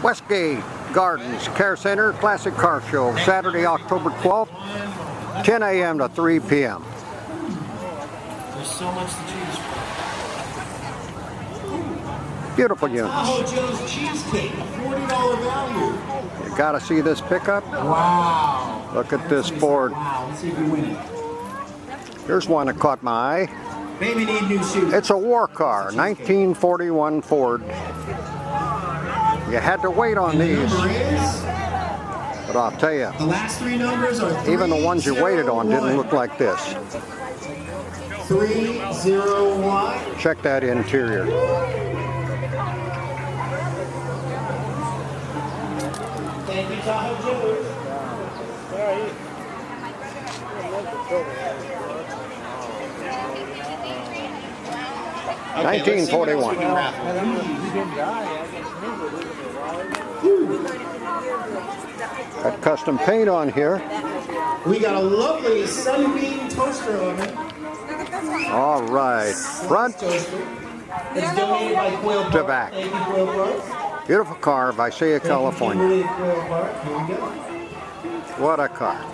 Westgate Gardens Care Center Classic Car Show, Saturday, October 12th, 10 a.m. to 3 p.m. There's so much to choose from. Beautiful units. Tahoe Joe's Cheesecake, a $40 value. You gotta see this pickup. Wow. Look at this Ford. Wow, let's see if you win it. Here's one that caught my eye. Baby need new shoes. It's a war car, 1941 Ford. You had to wait on these, but I'll tell you, The last three numbers are even the ones you waited on didn't look like this. 301. Check that interior. Thank you, Tahoe Joe's. 1941. Got custom paint on here. We got a lovely Sunbeam toaster oven. All right, front Toaster. It's donated by Quail Park. to back. Thank you, Quail Park. Beautiful car, Visalia, California. Thank you, Quail Park. Here we go. What a car.